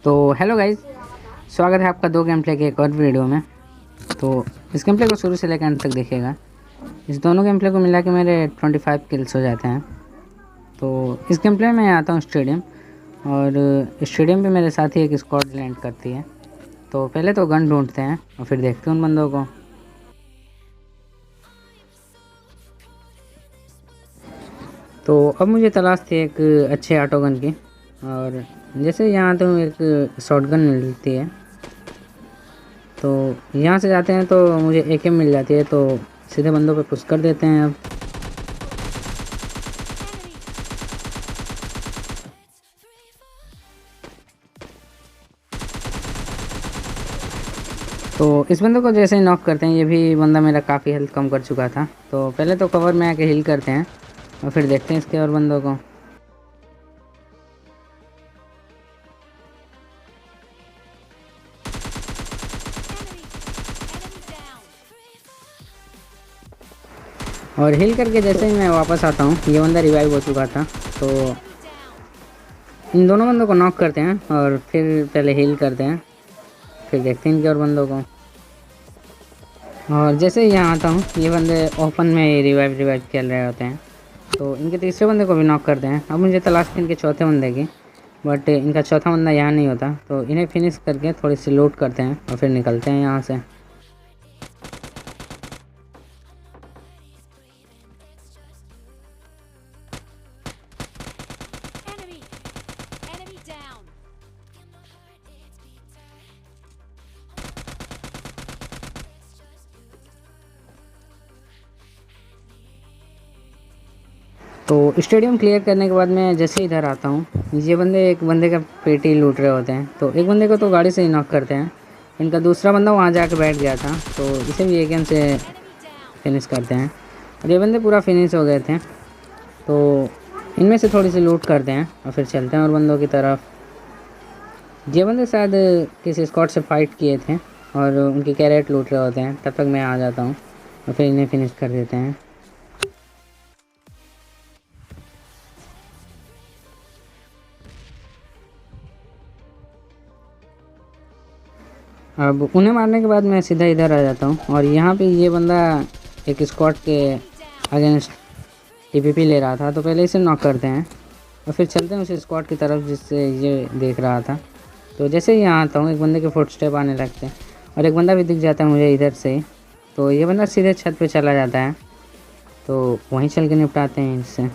तो hello guys, स्वागत है आपका दो गेम प्ले के एक और वीडियो में। तो इस गेम प्ले को शुरू से लेकर अंत तक देखिएगा। इस दोनों गेम प्ले को मिला के मेरे 25 किल्स हो जाते हैं। तो इस गेम प्ले में आता हूँ स्टेडियम, और स्टेडियम पे मेरे साथ ही एक स्क्वाड लैंड करती है। तो पहले तो गन ढूंढते हैं और फिर देखते हैं उन बंदों को। तो अब मुझे तलाश थी एक अच्छे ऑटो गन की, और जैसे यहाँ तो एक शॉटगन मिलती है। तो यहाँ से जाते हैं तो मुझे एके मिल जाती है, तो सीधे बंदों पे पुश कर देते हैं। अब तो इस बंदे को जैसे ही नॉक करते हैं, ये भी बंदा मेरा काफ़ी हेल्थ कम कर चुका था। तो पहले तो कवर में आके हील करते हैं और फिर देखते हैं इसके और बंदों को। और हील करके जैसे ही मैं वापस आता हूँ, ये बंदा रिवाइव हो चुका था। तो इन दोनों बंदों को नॉक करते हैं और फिर पहले हील करते हैं, फिर देखते हैं इनके और बंदों को। और जैसे ही यहाँ आता हूँ, ये बंदे ओपन में रिवाइव खेल रहे होते हैं। तो इनके तीसरे बंदे को भी नॉक करते हैं। अब मुझे तलाश थी इनके चौथे बंदे की, बट इनका चौथा बंदा यहाँ नहीं होता। तो इन्हें फिनिश करके थोड़ी सी लूट करते हैं और फिर निकलते हैं यहाँ से। तो स्टेडियम क्लियर करने के बाद मैं जैसे इधर आता हूँ, ये बंदे एक बंदे का पेटी लूट रहे होते हैं। तो एक बंदे को तो गाड़ी से ही नॉक करते हैं। इनका दूसरा बंदा वहाँ जाके बैठ गया था, तो इसे भी एक गेम से फिनिश करते हैं। और ये बंदे पूरा फिनिश हो गए थे। तो इनमें से थोड़ी सी लूट करते हैं और फिर चलते हैं और बंदों की तरफ। ये बंदे शायद किसी स्क्वाड से फाइट किए थे और उनकी कैरेट लूट रहे होते हैं। तब तक मैं आ जाता हूँ और फिर इन्हें फिनिश कर देते हैं। अब उन्हें मारने के बाद मैं सीधा इधर आ जाता हूँ, और यहाँ पे ये बंदा एक स्क्वाड के अगेंस्ट टीपीपी ले रहा था। तो पहले इसे नॉक करते हैं और फिर चलते हैं उस स्क्वाड की तरफ जिससे ये देख रहा था। तो जैसे ही यहाँ आता हूँ, एक बंदे के फुटस्टेप आने लगते हैं और एक बंदा भी दिख जाता है मुझे इधर से। तो ये बंदा सीधे छत पे चला जाता है, तो वहीं चल के निपटाते हैं इससे।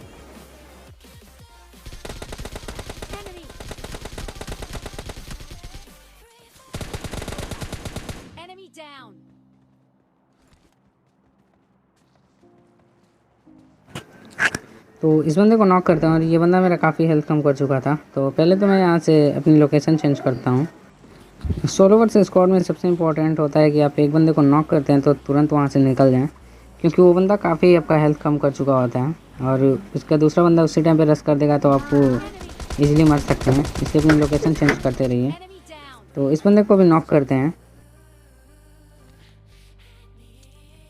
तो इस बंदे को नॉक करता हूँ, और ये बंदा मेरा काफ़ी हेल्थ कम कर चुका था। तो पहले तो मैं यहाँ से अपनी लोकेशन चेंज करता हूँ। सोलो वर्सेस स्क्वाड में सबसे इम्पोर्टेंट होता है कि आप एक बंदे को नॉक करते हैं तो तुरंत वहाँ से निकल जाएं, क्योंकि वो बंदा काफ़ी आपका हेल्थ कम कर चुका होता है और उसका दूसरा बंदा उसी टाइम पे रश कर देगा, तो आप इजीली मर सकते हैं। इसलिए अपनी लोकेशन चेंज करते रहिए। तो इस बंदे को भी नॉक करते हैं।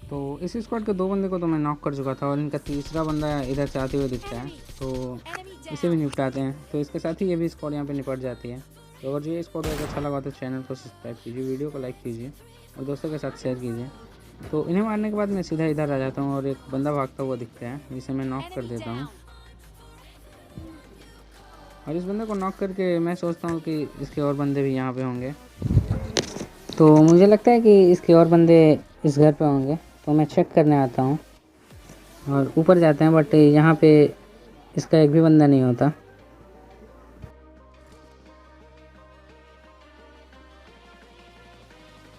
तो इस स्क्वाड के दो बंदे को तो मैं नॉक कर चुका था, और इनका तीसरा बंदा इधर से आते हुए दिखता है, तो इसे भी निपटाते हैं। तो इसके साथ ही ये भी स्क्वाड यहाँ पे निपट जाती है। तो अगर ये स्क्वाड अगर अच्छा लगा तो चैनल को सब्सक्राइब कीजिए, वीडियो को लाइक कीजिए और दोस्तों के साथ शेयर कीजिए। तो इन्हें मारने के बाद मैं सीधा इधर आ जाता हूँ, और एक बंदा भागता हुआ दिखता है जिसे मैं नॉक कर देता हूँ। और इस बंदे को नॉक करके मैं सोचता हूँ कि इसके और बंदे भी यहाँ पे होंगे। तो मुझे लगता है कि इसके और बंदे इस घर पे होंगे, तो मैं चेक करने आता हूँ और ऊपर जाते हैं, बट यहाँ पे इसका एक भी बंदा नहीं होता।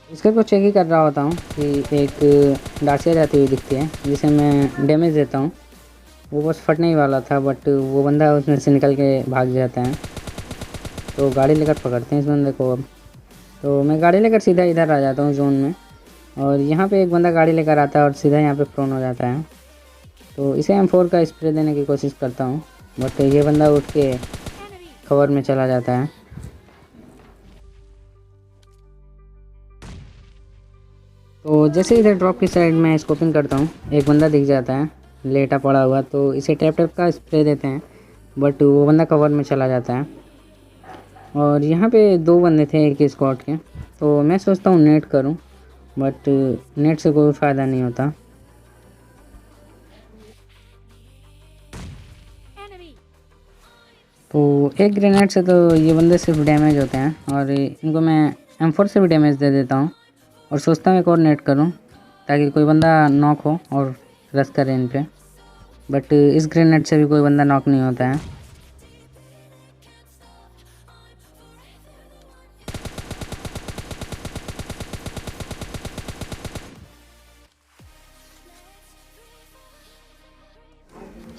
इसके को चेक ही कर रहा होता हूँ कि एक डासिया जाती हुई दिखती है जिसे मैं डैमेज देता हूँ। वो बस फटने ही वाला था, बट वो बंदा उसमें से निकल के भाग जाता है। तो गाड़ी लेकर पकड़ते हैं इस बंदे को अब। तो मैं गाड़ी लेकर सीधा इधर आ जाता हूँ जोन में, और यहाँ पे एक बंदा गाड़ी लेकर आता है और सीधा यहाँ पे प्रोन हो जाता है। तो इसे M4 का स्प्रे देने की कोशिश करता हूँ, बट ये बंदा उठ के कवर में चला जाता है। तो जैसे इधर ड्रॉप की साइड में स्कोपिंग करता हूँ, एक बंदा दिख जाता है लेटा पड़ा हुआ। तो इसे टैप टैप का स्प्रे देते हैं, बट वो बंदा कवर में चला जाता है। और यहाँ पे 2 बंदे थे एक ही स्क्वाड के, तो मैं सोचता हूँ नेट करूँ, बट नेट से कोई फ़ायदा नहीं होता। तो एक ग्रेनेड से तो ये बंदे सिर्फ डैमेज होते हैं, और इनको मैं M4 से भी डैमेज दे देता हूँ और सोचता हूँ एक और नेट करूँ ताकि कोई बंदा नॉक हो और रश करे इन पे, बट इस ग्रेनेड से भी कोई बंदा नॉक नहीं होता है।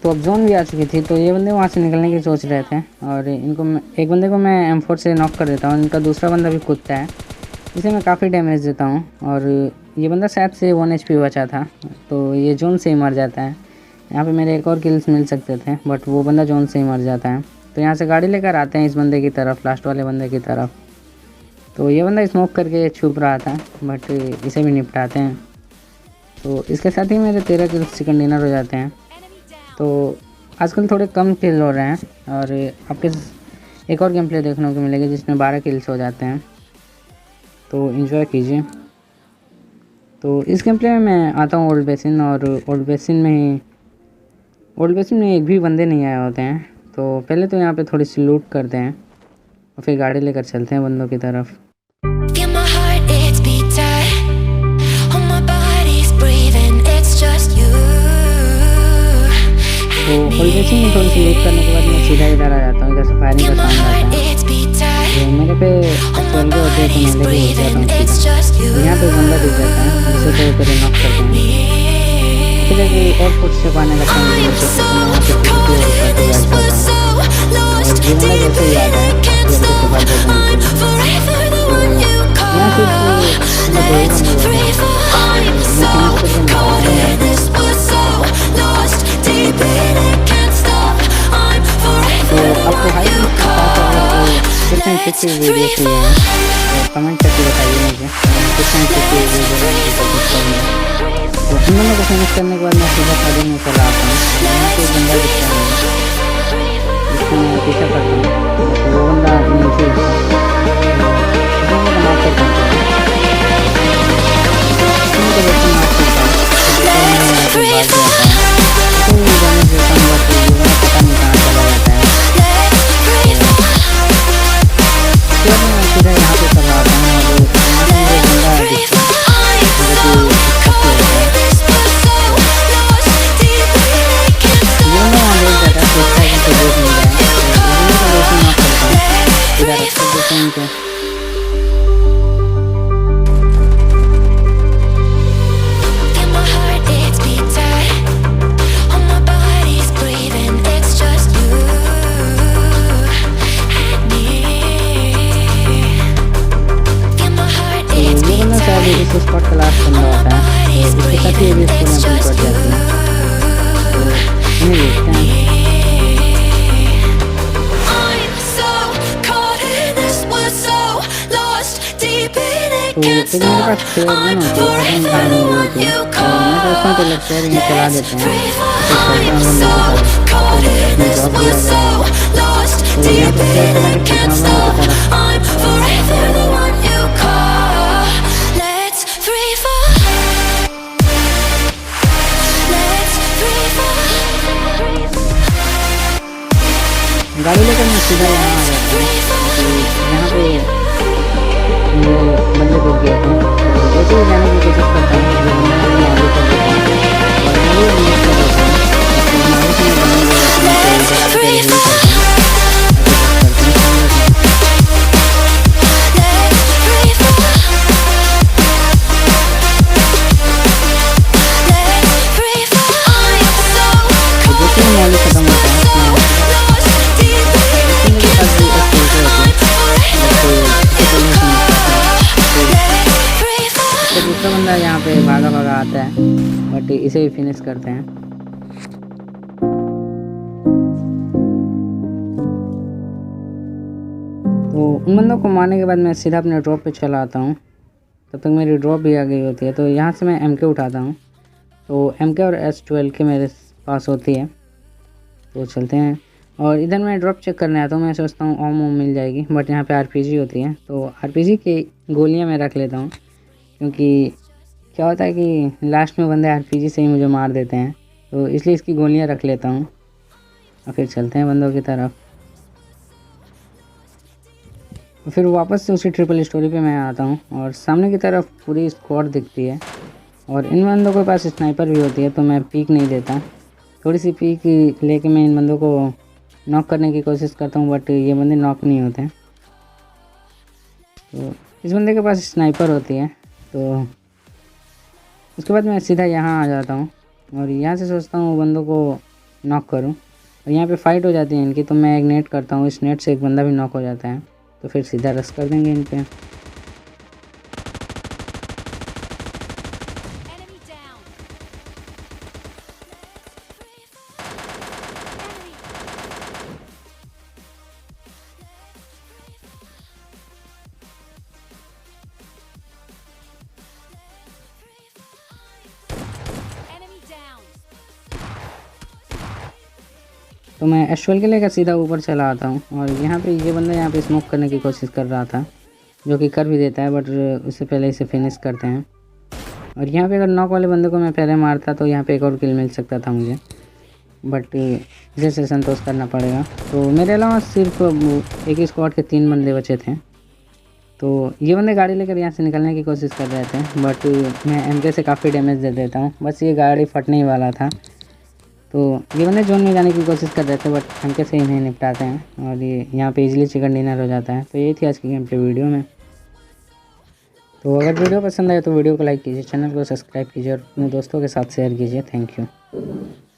तो अब जोन भी आ चुकी थी, तो ये बंदे वहाँ से निकलने की सोच रहे थे, और एक बंदे को मैं M4 से नॉक कर देता हूँ। इनका दूसरा बंदा भी कूदता है, इसे मैं काफ़ी डैमेज देता हूँ, और ये बंदा शायद से 1 HP बचा था, तो ये जोन से ही मर जाता है। यहाँ पे मेरे एक और किल्स मिल सकते थे, बट वो बंदा जोन से ही मर जाता है। तो यहाँ से गाड़ी लेकर आते हैं इस बंदे की तरफ, लास्ट वाले बंदे की तरफ। तो ये बंदा स्मोक करके छुप रहा था, बट इसे भी निपटाते हैं। तो इसके साथ ही मेरे 13 किल्स चिकन डिनर हो जाते हैं। तो आजकल थोड़े कम किल हो रहे हैं, और आपके एक और गेम प्ले देखने को मिलेगी जिसमें 12 किल्स हो जाते हैं, तो इन्जॉय कीजिए। तो इस गेम प्ले में मैं आता हूँ ओल्ड बेसिन, और ओल्ड बेसिन में एक भी बंदे नहीं आए होते हैं। तो पहले तो यहाँ पे थोड़ी सी लूट करते हैं और फिर गाड़ी लेकर चलते हैं बंदों की तरफ। तो ओल्ड बेसिन में थोड़ी सी लूट करने के बाद मैं सीधा इधर आ जाता हूँ। इधर से फायरिंग का साउंड आता है, तो मेरे पे एक्चुअल के होते हैं तो मैं लेके घुस जाता हूँ सीधा। तो यहाँ पे बंदा दिख जाता है, जिसे तो पहले नॉक करते हैं। फिर एक और फुटस्टेप आने लगता है मेरे से, तो मैं वहाँ पे फिर और ऊपर से बैठ जाता हूँ, और ये बंदा जैसे ही आता है फिर उसके बाद जाता हूँ। तो यहाँ सिर्फ मैं 2 ही बंदे होते हैं, मैं फिनिश करके निकलता हूँ यहाँ से। तो आपको हाई के साथ अगर कितने इंटरेस्टिंग वीडियो चाहिए हैं तो कमेंट करके बताइए मुझे, कितने इंटरेस्टिंग वीडियो करेंगे। तो इन दोनों को फिनिश करने के बाद मैं सीधा फायरिंग में चला आता हूँ। यहाँ पे बंदा दिखता है जिसको मैं पीछा करता हूँ, तो वो बंदा नीचे होता है, तो मैं माफ करता हूँ, इसमें तो वैसे माफ करता हूँ, तो मैं यहाँ पे भाग जाता हूँ, तो ये डैमेज देता हूँ, बट ये बंदा पता नहीं कहाँ चला जाता है। फिर मैं सीधा यहाँ पे चला आता हूँ, और यहाँ पे मुझे बंदा दिखता है जो कि छत पे होता है। ये बंदा वहाँ देख जाता है, सोचता है कि कोई देख नहीं रहा है, तो ये बंदे को वैसे ही नॉक करता हूँ। इधर रख देते हैं इनको। इस स्पॉट का लास्ट बंदा होता है, तो इसके साथ ही अभी इसको मैं पुल कर जाती हूँ, तो इन्हें देखते हैं। तो एक मेरे पास फेयर गन होती है, आर्म गान होती है, तो मैं सोचता हूँ तो लगता है इन्हें चला देते हैं, फिर चलते हैं बंदे की तरफ। तो अपनी जॉब भी आ जाएगी, तो यहाँ पर फेयर चला के चलते हैं बंदे की तरफ। गाड़ी लेकर मैं सीधा यहाँ आ जाता हूँ, यहाँ पे मेरे बंदे रुक गए थे, तो जैसे ही जाने की कोशिश करता हूँ जो बंदा है मैं आगे कर देता हूँ, और मैं भी मिस कर देता हूँ। तो हमारे से मैं बंदे तो इधर आकर ही करता हूँ, ऐसे बस करते हैं तो जैसे ही मॉल खत्म होता है तो दूसरा बंदा यहाँ पे भागा आता है, बट इसे भी फिनिश करते हैं। तो उन बंदों को मारने के बाद मैं सीधा अपने ड्रॉप पे चला आता हूँ, तब तक मेरी ड्रॉप भी आ गई होती है। तो यहाँ से मैं MK उठाता हूँ, तो MK और S12 के मेरे पास होती है, तो चलते हैं। और इधर मैं ड्रॉप चेक करने आता हूँ। मैं सोचता हूँ ओम मिल जाएगी, बट यहाँ पे आरपीजी होती है, तो आरपीजी की गोलियाँ मैं रख लेता हूँ, क्योंकि क्या होता है कि लास्ट में बंदे आरपीजी से ही मुझे मार देते हैं, तो इसलिए इसकी गोलियाँ रख लेता हूँ। और फिर चलते हैं बंदों की तरफ। फिर वापस से उसी ट्रिपल स्टोरी पे मैं आता हूँ और सामने की तरफ पूरी स्क्वाड दिखती है और इन बंदों के पास स्नाइपर भी होती है, तो मैं पीक नहीं देता। थोड़ी सी पीक लेके मैं इन बंदों को नॉक करने की कोशिश करता हूँ, बट ये बंदे नॉक नहीं होते हैं। तो इस बंदे के पास स्नाइपर होती है, तो उसके बाद मैं सीधा यहाँ आ जाता हूँ और यहाँ से सोचता हूँ बंदों को नॉक करूँ। और यहाँ पे फाइट हो जाती है इनकी, तो मैं एक नेट करता हूँ, इस नेट से एक बंदा भी नॉक हो जाता है, तो फिर सीधा रश कर देंगे इन पे। तो मैं एश12 के लेकर सीधा ऊपर चला आता हूँ और यहाँ पे ये बंदा यहाँ पे स्मोक करने की कोशिश कर रहा था, जो कि कर भी देता है, बट उससे पहले इसे फिनिश करते हैं। और यहाँ पे अगर नॉक वाले बंदे को मैं पहले मारता तो यहाँ पे एक और किल मिल सकता था मुझे, बट जैसे संतोष करना पड़ेगा। तो मेरे अलावा सिर्फ एक ही स्क्वाड के 3 बंदे बचे थे, तो ये बंदे गाड़ी लेकर यहाँ से निकलने की कोशिश कर रहे थे, बट मैं एमके से काफ़ी डैमेज दे देता हूँ। बस ये गाड़ी फटने ही वाला था, तो ये बंदे जोन में जाने की कोशिश कर रहे थे, बट एमके से इन्हें निपटाते हैं और ये यहाँ पे इजीली चिकन डिनर हो जाता है। तो यही थी आज की गेम प्ले वीडियो में। तो अगर वीडियो पसंद आए तो वीडियो को लाइक कीजिए, चैनल को सब्सक्राइब कीजिए और अपने दोस्तों के साथ शेयर कीजिए। Thank you.